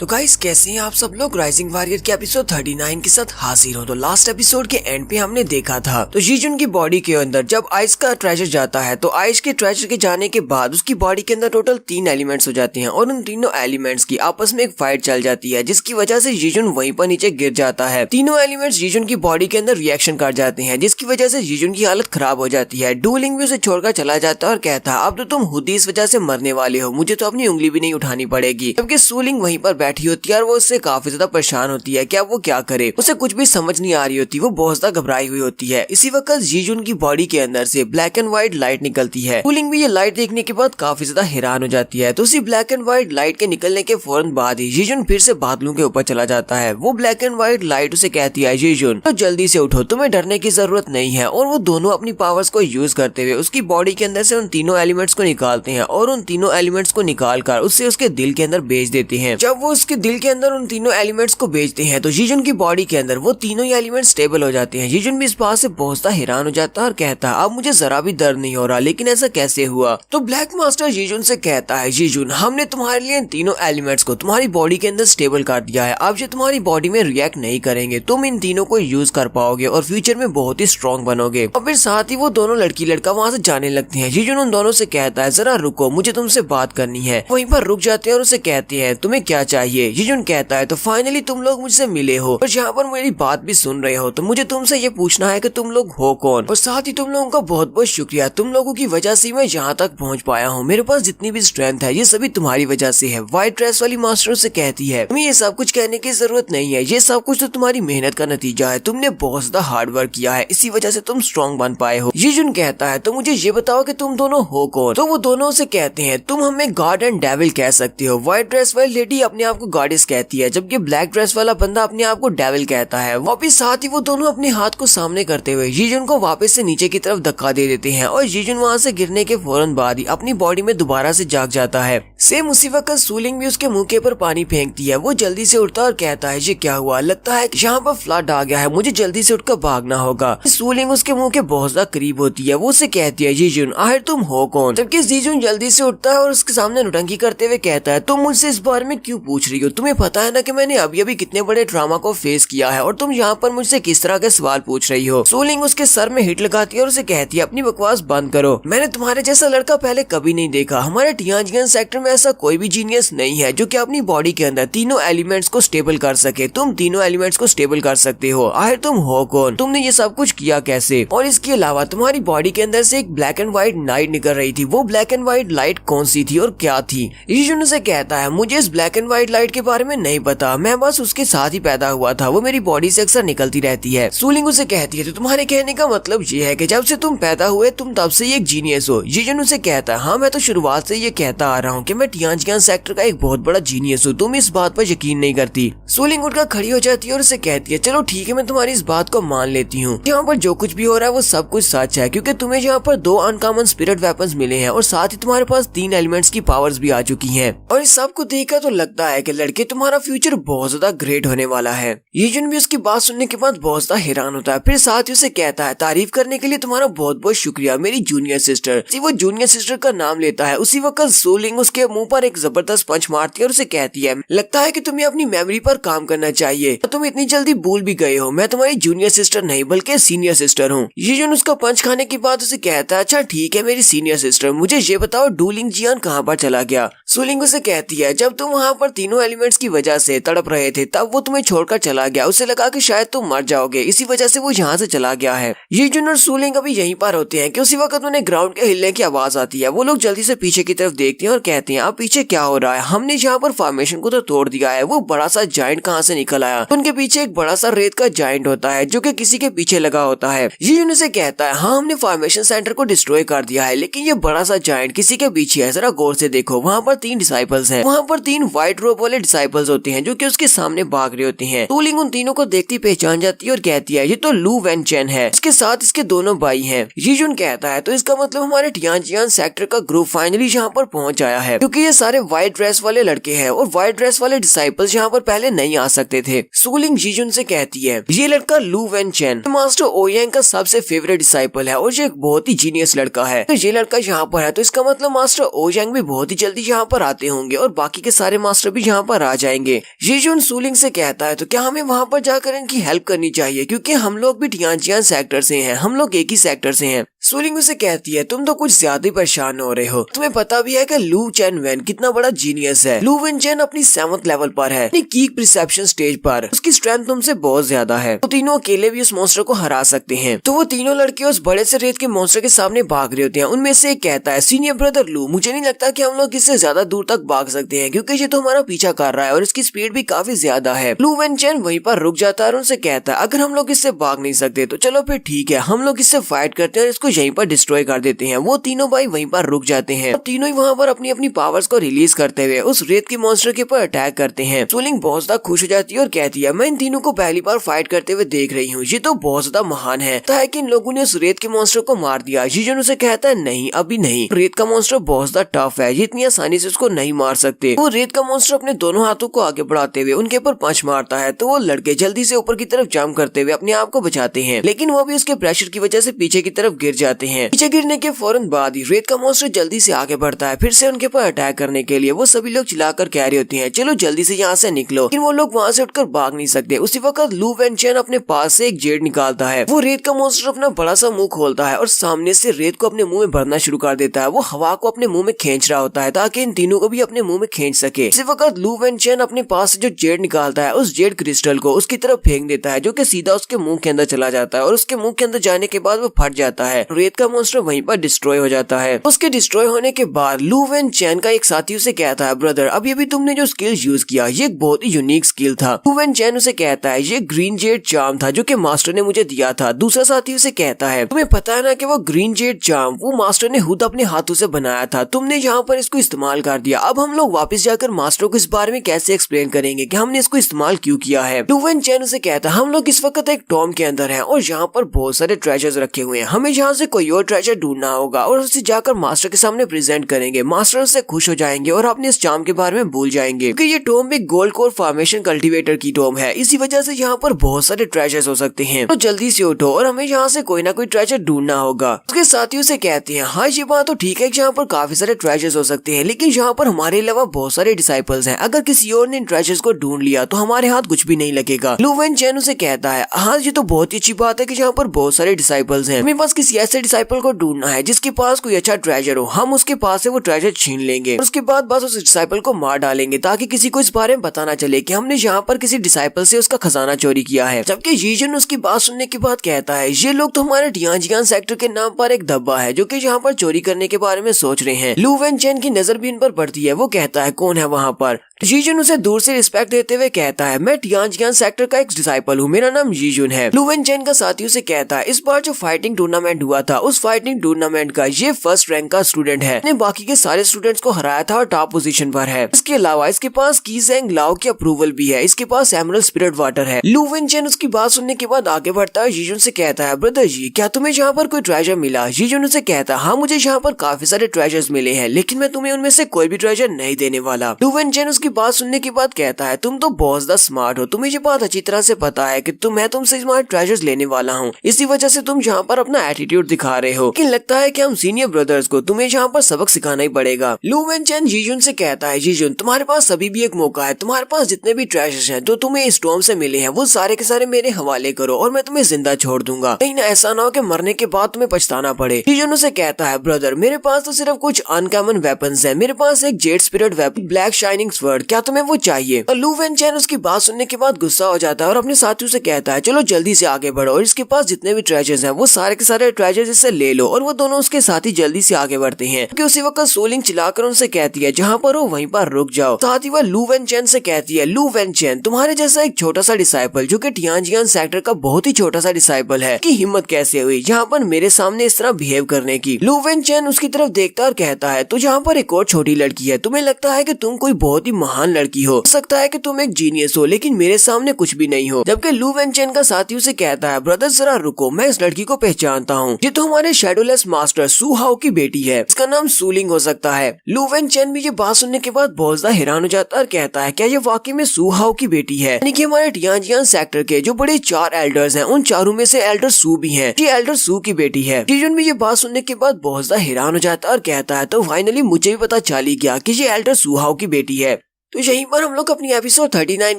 तो गाइस कैसे हैं आप सब लोग। राइजिंग वॉरियर के एपिसोड 39 के साथ हाजिर हो। तो लास्ट एपिसोड के एंड पे हमने देखा था तो जीजुन की बॉडी के अंदर जब आइस का ट्रेजर जाता है तो आइस के ट्रेजर के जाने के बाद उसकी बॉडी के अंदर टोटल 3 एलिमेंट्स हो जाते हैं और उन तीनों एलिमेंट्स की आपस में एक फाइट चल जाती है जिसकी वजह से जीजुन वहीं पर नीचे गिर जाता है। तीनों एलिमेंट्स जीजुन की बॉडी के अंदर रिएक्शन कर जाते हैं जिसकी वजह से जीजुन की हालत खराब हो जाती है। डूलिंग भी उसे छोड़कर चला जाता है और कहता है अब तो तुम खुद ही इस वजह से मरने वाले हो, मुझे तो अपनी उंगली भी नहीं उठानी पड़ेगी। जबकि सूलिंग वहीं पर बैठी होती है और वो उससे काफी ज्यादा परेशान होती है क्या वो क्या करे, उसे कुछ भी समझ नहीं आ रही होती, वो बहुत ज्यादा घबराई हुई होती है। इसी वक्त जीजुन की बॉडी के अंदर से ब्लैक एंड व्हाइट लाइट निकलती है। सूलिंग भी ये लाइट देखने के बाद काफी ज्यादा हैरान हो जाती है। तो उसी ब्लैक एंड व्हाइट लाइट के निकलने के फौरन बाद ही जीजुन फिर से बादलों के ऊपर चला जाता है। वो ब्लैक एंड व्हाइट लाइट उसे कहती है जीजुन तो जल्दी से उठो, तुम्हें डरने की जरूरत नहीं है। और वो दोनों अपनी पावर्स को यूज करते हुए उसकी बॉडी के अंदर से उन तीनों एलिमेंट्स को निकालते हैं और उन तीनों एलिमेंट्स को निकाल कर उससे उसके दिल के अंदर भेज देते हैं। जब वो उसके दिल के अंदर उन तीनों एलिमेंट्स को भेजते हैं तो जीजुन की बॉडी के अंदर वो तीनों ही एलिमेंट्स स्टेबल हो जाते हैं। जीजुन भी इस बात से बहुत सा हैरान हो जाता है और कहता है अब मुझे जरा भी दर्द नहीं हो रहा, लेकिन ऐसा कैसे हुआ। तो ब्लैक मास्टर जीजुन से कहता है जीजुन हमने तुम्हारे लिए इन तीनों एलिमेंट्स को तुम्हारी बॉडी के अंदर स्टेबल कर दिया है, अब ये तुम्हारी बॉडी में रिएक्ट नहीं करेंगे, तुम इन तीनों को यूज कर पाओगे और फ्यूचर में बहुत ही स्ट्रॉन्ग बनोगे। और फिर साथ ही वो दोनों लड़की लड़का वहाँ से जाने लगते हैं। जीजुन उन दोनों से कहता है जरा रुको, मुझे तुमसे बात करनी है। वहीं पर रुक जाते हैं और उसे कहते हैं तुम्हें क्या चाहिए। जीजुन कहता है तो फाइनली तुम लोग मुझसे मिले हो और यहाँ पर मेरी बात भी सुन रहे हो, तो मुझे तुमसे ये पूछना है कि तुम लोग हो कौन, और साथ ही तुम लोगों का बहुत बहुत शुक्रिया, तुम लोगों की वजह से मैं यहाँ तक पहुँच पाया हूँ। मेरे पास जितनी भी स्ट्रेंथ है ये सभी तुम्हारी वजह से है। व्हाइट ड्रेस वाली मास्टर से कहती है तुम्हें ये सब कुछ कहने की जरूरत नहीं है, ये सब कुछ तो तुम्हारी मेहनत का नतीजा है, तुमने बहुत ज्यादा हार्ड वर्क किया है, इसी वजह से तुम स्ट्रॉन्ग बन पाए हो। जीजुन कहता है तो मुझे ये बताओ कि तुम दोनों हो कौन। तो वो दोनों से कहते हैं तुम हमें गॉड एंड डेविल कह सकते हो। व्हाइट ड्रेस वाली लेडी अपने आप को गॉडेस कहती है जबकि ब्लैक ड्रेस वाला बंदा अपने आप को डेविल कहता है। वापिस साथ ही वो दोनों अपने हाथ को सामने करते हुए जीजुन को वापस से नीचे की तरफ धक्का दे देते हैं और जीजुन वहाँ से गिरने के फौरन बाद ही अपनी बॉडी में दोबारा से जाग जाता है। सेम उसी वक्त सूलिंग भी उसके मुंह के ऊपर पानी फेंकती है। वो जल्दी से उठता है और कहता है ये क्या हुआ, लगता है यहाँ पर फ्लड आ गया है, मुझे जल्दी से उठकर भागना होगा। सूलिंग उसके मुंह के बहुत ज्यादा करीब होती है। वो उसे कहती है जीजुन आखिर तुम हो कौन। जबकि जीजुन जल्दी से उठता है और उसके सामने नौटंकी करते हुए कहता है तुम मुझसे इस बारे में क्यों पूछ रही हो, तुम्हें पता है ना कि मैंने अभी अभी कितने बड़े ड्रामा को फेस किया है और तुम यहाँ पर मुझसे किस तरह के सवाल पूछ रही हो। सूलिंग उसके सर में हिट लगाती है और उसे कहती है अपनी बकवास बंद करो, मैंने तुम्हारे जैसा लड़का पहले कभी नहीं देखा। हमारे टियानजियन सेक्टर में ऐसा कोई भी जीनियस नहीं है जो कि अपनी बॉडी के अंदर तीनों एलिमेंट्स को स्टेबल कर सके। तुम तीनों एलिमेंट्स को स्टेबल कर सकते हो, आखिर तुम हो कौन, तुमने ये सब कुछ किया कैसे। और इसके अलावा तुम्हारी बॉडी के अंदर से एक ब्लैक एंड व्हाइट लाइट निकल रही थी, वो ब्लैक एंड व्हाइट लाइट कौन सी थी और क्या थी। जीजुन से कहता है मुझे इस ब्लैक एंड व्हाइट लाइट के बारे में नहीं पता, मैं बस उसके साथ ही पैदा हुआ था, वो मेरी बॉडी से अक्सर निकलती रहती है। सूलिंग उसे कहती है तो तुम्हारे कहने का मतलब ये है कि जब से तुम पैदा हुए तुम तब से एक जीनियस हो। जीजुन उसे कहता है हाँ मैं तो शुरुआत से ये कहता आ रहा हूँ कि मैं टियानजियन सेक्टर का एक बहुत बड़ा जीनियस हूँ, तुम इस बात पर यकीन नहीं करती। सूलिंग उठकर खड़ी हो जाती है और उसे कहती है चलो ठीक है मैं तुम्हारी इस बात को मान लेती हूँ, यहाँ पर जो कुछ भी हो रहा है वो सब कुछ सच है क्योंकि तुम्हें यहाँ पर 2 अनकॉमन स्पिरिट वेपन्स मिले हैं और साथ ही तुम्हारे पास 3 एलिमेंट्स की पावर्स भी आ चुकी हैं। और इस सब को देखकर तो लगता है कि लड़के तुम्हारा फ्यूचर बहुत ज्यादा ग्रेट होने वाला है। जीजुन भी उसकी बात सुनने के बाद बहुत ज्यादा हैरान होता है। फिर साथ ही उसे कहता है तारीफ करने के लिए तुम्हारा बहुत बहुत शुक्रिया मेरी जूनियर सिस्टर। वो जूनियर सिस्टर का नाम लेता है। उसी वक्त सूलिंग उसके मुंह पर एक जबरदस्त पंच मारती है और उसे कहती है लगता है कि तुम्हें अपनी मेमोरी पर काम करना चाहिए, तुम इतनी जल्दी भूल भी गए हो, मैं तुम्हारी जूनियर सिस्टर नहीं बल्कि सीनियर सिस्टर हूँ। जीजुन उसका पंच खाने के बाद उसे कहता है अच्छा ठीक है मेरी सीनियर सिस्टर, मुझे ये बताओ डूलिंग जियान कहाँ पर चला गया। सूलिंग उसे कहती है जब तुम वहाँ पर तीनों एलिमेंट्स की वजह से तड़प रहे थे तब वो तुम्हें छोड़कर चला गया, उसे लगा कि शायद तुम मर जाओगे, इसी वजह से वो यहाँ से चला गया है। जीजुन और सूलिंग अभी यहीं पर होते हैं कि उसी वक्त उन्हें ग्राउंड के हिलने की आवाज आती है। वो लोग जल्दी से पीछे की तरफ देखते हैं और कहते हैं अब पीछे क्या हो रहा है, हमने यहाँ पर फॉर्मेशन को तो तोड़ दिया है, वो बड़ा सा जायंट कहाँ से निकल आया। उनके पीछे एक बड़ा सा रेत का जायंट होता है जो कि किसी के पीछे लगा होता है। जीजुन से कहता है हाँ हमने फॉर्मेशन सेंटर को डिस्ट्रॉय कर दिया है लेकिन ये बड़ा सा जायंट किसी के पीछे है, जरा गौर से देखो, वहाँ पर 3 डिसाइपल्स हैं, वहाँ पर 3 व्हाइट रोब वाले डिसाइपल्स होते हैं जो कि उसके सामने भाग रहे होते हैं। सूलिंग उन तीनों को देखती पहचान जाती है और कहती है ये तो लू वेन चेन है, इसके साथ इसके दोनों भाई हैं। जीजुन कहता है तो इसका मतलब हमारे टियानजियन सेक्टर का ग्रुप फाइनली यहाँ पर पहुंच आया है क्योंकि ये सारे व्हाइट ड्रेस वाले लड़के हैं और व्हाइट ड्रेस वाले डिसाइपल्स यहाँ पर पहले नहीं आ सकते थे। सूलिंग जीजुन से कहती है ये लड़का लू वेन चेन मास्टर ओयांग का सबसे फेवरेट डिसाइपल है और ये एक बहुत ही जीनियस लड़का है, तो ये लड़का यहाँ पर है तो इसका मतलब मास्टर ओयांग भी बहुत ही जल्दी यहाँ पर आते होंगे और बाकी के सारे मास्टर भी यहाँ पर आ जाएंगे। जीजून सूलिंग से कहता है तो क्या हमें वहाँ पर जाकर इनकी हेल्प करनी चाहिए, क्योंकि हम लोग भी टियानजियान सेक्टर से हैं, हम लोग एक ही सेक्टर से हैं। सूलिंग उसे कहती है तुम तो कुछ ज्यादा ही परेशान हो रहे हो, तुम्हें पता भी है कि लू चेन वेन कितना बड़ा जीनियस है। लू वेन चेन अपनी 7th लेवल पर है, अपनी की प्रिसेप्शन स्टेज पर, उसकी स्ट्रेंथ तुमसे बहुत ज्यादा है, तो तीनों अकेले भी उस मॉन्स्टर को हरा सकते हैं। तो वो तीनों लड़के उस बड़े से रेत के मॉन्स्टर के सामने भाग रहे होते हैं। उनमें से एक कहता है सीनियर ब्रदर लू, मुझे नहीं लगता कि हम लोग इससे ज्यादा दूर तक भाग सकते हैं, क्योंकि ये तो हमारा पीछा कर रहा है और इसकी स्पीड भी काफी ज्यादा है। लू वेन चेन वहीं पर रुक जाता है और उनसे कहता है अगर हम लोग इससे भाग नहीं सकते तो चलो फिर ठीक है, हम लोग इससे फाइट करते हैं और इसको यहीं पर डिस्ट्रॉय कर देते हैं। वो तीनों भाई वहीं पर रुक जाते हैं और तीनों ही वहाँ पर अपनी अपनी पावर्स को रिलीज करते हुए उस रेत के मॉन्स्टर के ऊपर अटैक करते हैं। सूलिंग बहुत ज्यादा खुश हो जाती है और कहती है मैं इन तीनों को पहली बार फाइट करते हुए देख रही हूँ, ये तो बहुत ज्यादा महान है कि इन लोगों ने उस रेत के मॉन्स्टर को मार दिया। जीजन उसे कहता है नहीं अभी नहीं, रेत का मॉन्स्टर बहुत ज्यादा टफ है, ये इतनी आसानी से उसको नहीं मार सकते। वो रेत का मॉन्स्टर अपने दोनों हाथों को आगे बढ़ाते हुए उनके ऊपर पंच मारता है, तो वो लड़के जल्दी से ऊपर की तरफ जंप करते हुए अपने आप को बचाते हैं, लेकिन वो भी उसके प्रेशर की वजह से पीछे की तरफ गिर जाते हैं। पीछे गिरने के फौरन बाद ही रेत का मॉन्स्टर जल्दी से आगे बढ़ता है, फिर से उनके ऊपर अटैक करने के लिए। वो सभी लोग चिल्लाकर कह रहे होते हैं चलो जल्दी से यहाँ से निकलो, लेकिन वो लोग वहाँ से उठकर भाग नहीं सकते। उसी वक्त लू वेन चेन अपने पास से एक जेड निकालता है। वो रेत का मॉन्स्टर अपना बड़ा सा मुंह खोलता है और सामने से रेत को अपने मुंह में भरना शुरू कर देता है। वो हवा को अपने मुंह में खींच रहा होता है ताकि इन तीनों को भी अपने मुंह में खींच सके। इसी वक्त लू वेन चेन अपने पास से जो जेड निकालता है उस जेड क्रिस्टल को उसकी तरफ फेंक देता है, जो कि सीधा उसके मुंह के अंदर चला जाता है और उसके मुंह के अंदर जाने के बाद वो फट जाता है। रेत का मॉन्स्टर वहीं पर डिस्ट्रॉय हो जाता है। उसके डिस्ट्रॉय होने के बाद लू वेन चेन का एक साथी उसे कहता है ब्रदर अभी अभी तुमने जो स्किल यूज किया ये एक बहुत ही यूनिक स्किल था। लू वेन चेन उसे कहता है ये ग्रीन जेड चार्म था जो कि मास्टर ने मुझे दिया था। दूसरा साथी उसे कहता है तुम्हें पता है ना कि वो ग्रीन जेड चार्म वो मास्टर ने खुद अपने हाथों से बनाया था, तुमने यहाँ पर इसको इस्तेमाल कर दिया। अब हम लोग वापस जाकर मास्टर को इस बारे में कैसे एक्सप्लेन करेंगे कि हमने इसको इस्तेमाल क्यों किया है। लू वेन चेन उसे कहता है हम लोग इस वक्त एक टॉम के अंदर हैं और यहाँ पर बहुत सारे ट्रेजर्स रखे हुए हैं, हमें यहाँ से कोई और ट्रेजर ढूंढना होगा और उसे जाकर मास्टर के सामने प्रेजेंट करेंगे। मास्टर उससे खुश हो जाएंगे और अपने इस चार्म के बारे में भूल जाएंगे, क्योंकि ये टॉम एक गोल्ड कोर फॉर्मेशन कल्टीवेटर की टॉम है। इसी वजह से यहाँ पर बहुत सारे ट्रेजर्स हो सकते हैं, तो जल्दी से उठो और हमें यहाँ से कोई ना कोई ट्रेजर ढूंढना होगा। उसके साथियों से कहते हैं हाँ ये बात तो ठीक है कि यहाँ पर काफी सारे ट्रेजर्स हो सकते हैं, लेकिन यहाँ पर हमारे अलावा बहुत सारे डिसाइपल्स हैं, अगर किसी और ने इन ट्रेजर्स को ढूंढ लिया तो हमारे हाथ कुछ भी नहीं लगेगा। लू वेन चेन उसे कहता है हाँ ये तो बहुत ही अच्छी बात है कि यहाँ पर बहुत सारे डिसाइपल्स हैं, हमें बस किसी ऐसे डिसाइपल को ढूंढना है जिसके पास कोई अच्छा ट्रेजर हो, हम उसके पास से वो ट्रेजर छीन लेंगे, उसके बाद बस उस डिसाइपल को मार डालेंगे ताकि किसी को इस बारे में पता ना चले कि हमने यहाँ पर किसी डिसाइपल से उसका खजाना चोरी किया है। जबकि जीजन उसकी बात सुनने के बाद कहता है ये लोग तो हमारे टियानजियान सेक्टर के नाम पर एक धब्बा है जो कि यहाँ पर चोरी करने के बारे में सोच रहे हैं। लू वेन चेन की नजर भी इन पर पड़ती है, वो कहता है कौन है वहाँ पर। जीजन उसे दूर से रिस्पेक्ट देते हुए कहता है मैं टियानजियान सेक्टर का एक डिसाइपल हूँ, मेरा नाम जीजुन है। लू वेन चेन का साथी उसे कहता है इस बार जो फाइटिंग टूर्नामेंट हुआ था उस फाइटिंग टूर्नामेंट का ये फर्स्ट रैंक का स्टूडेंट है, ने बाकी के सारे स्टूडेंट्स को हराया था और टॉप पोजीशन पर है। इसके अलावा इसके पास की जेंग लाओ की अप्रूवल भी है, इसके पास एमरल्ड स्पिरिट वाटर है। लू वेन चेन उसकी बात सुनने के बाद आगे बढ़ता है, जीजुन से कहता है ब्रदर जी क्या तुम्हें यहाँ पर कोई ट्रेजर मिला। जीजुन उसे कहता है हाँ मुझे यहाँ पर काफी सारे ट्रेजर्स मिले हैं, लेकिन मैं तुम्हें उनमें से कोई भी ट्रेजर नहीं देने वाला। लू वेन चेन उसकी बात सुनने के बाद कहता है तुम तो बहुत ज्यादा स्मार्ट हो, तुम्हें ये बात अच्छी तरह से पता है कि मैं तुमसे स्मार्ट ट्रेजर्स लेने वाला हूँ, इसी वजह से तुम यहाँ पर अपना एटीट्यूड दिखा रहे हो, लेकिन लगता है कि हम सीनियर ब्रदर्स को तुम्हें यहाँ पर सबक सिखाना ही पड़ेगा। लू वेन चेन जीजुन से कहता है जीजुन तुम्हारे पास अभी भी एक मौका है, तुम्हारे पास जितने भी ट्रेजर्स हैं जो तुम्हें इस टॉम से मिले हैं वो सारे के सारे मेरे हवाले करो और मैं तुम्हें जिंदा छोड़ दूंगा, कहीं ना ऐसा ना हो कि मरने के बाद तुम्हें पछताना पड़े। जीजुन उसे कहता है ब्रदर मेरे पास तो सिर्फ कुछ अनकॉमन वेपन्स हैं, मेरे पास एक Z spirit weapon black shining sword, क्या तुम्हें वो चाहिए। और लू वेन चेन उसकी बात सुनने के बाद गुस्सा हो जाता है और अपने साथियों से कहता है चलो जल्दी से आगे बढ़ो और इसके पास जितने भी ट्रेजर्स हैं वो सारे के सारे ट्रेजर्स इससे ले लो। और वो दोनों उसके साथी जल्दी से आगे बढ़ते हैं, क्योंकि उसी वक्त सोलिंग चिल्लाकर उनसे कहती है जहाँ पर हो वहीं पर रुक जाओ। साथ ही वह लू वेन चेन से कहती है लू वेन चेन तुम्हारे जैसा एक छोटा सा डिसाइपल जो कि टियानजियान सेक्टर का बहुत ही छोटा सा डिसाइपल है कि हिम्मत कैसे हुई यहाँ पर मेरे सामने इस तरह बिहेव करने की। लू वेन चेन उसकी तरफ देखता और कहता है तो यहाँ पर एक और छोटी लड़की है, तुम्हें लगता है कि तुम कोई बहुत ही महान लड़की हो सकता है कि तुम एक जीनियस हो, लेकिन मेरे सामने कुछ भी नहीं हो। जबकि लू वेन चेन का साथी उसे कहता है ब्रदर जरा रुको, मैं इस लड़की को पहचानता हूँ, ये तो हमारे शैडोलेस मास्टर सू हाओ की बेटी है, इसका नाम सूलिंग हो सकता है। लू वेन चेन भी ये बात सुनने के बाद बहुत ज्यादा हैरान हो जाता है और कहता है क्या ये वाकई में सू हाओ की बेटी है, यानी कि हमारे टियानजियान सेक्टर के जो बड़े 4 एल्डर्स हैं उन चारों में से एल्डर सू भी है, ये एल्डर सू की बेटी है। जीजुन भी ये बात सुनने के बाद बहुत ज्यादा हैरान हो जाता है और कहता है तो फाइनली मुझे भी पता चल ही गया कि ये एल्डर सू हाओ की बेटी है। तो यहीं पर हम लोग अपनी एपिसोड 39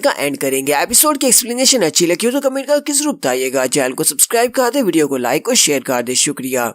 का एंड करेंगे। एपिसोड की एक्सप्लेनेशन अच्छी लगी हो तो कमेंट करके जरूर बताइएगा। चैनल को सब्सक्राइब कर दे, वीडियो को लाइक और शेयर कर दे। शुक्रिया।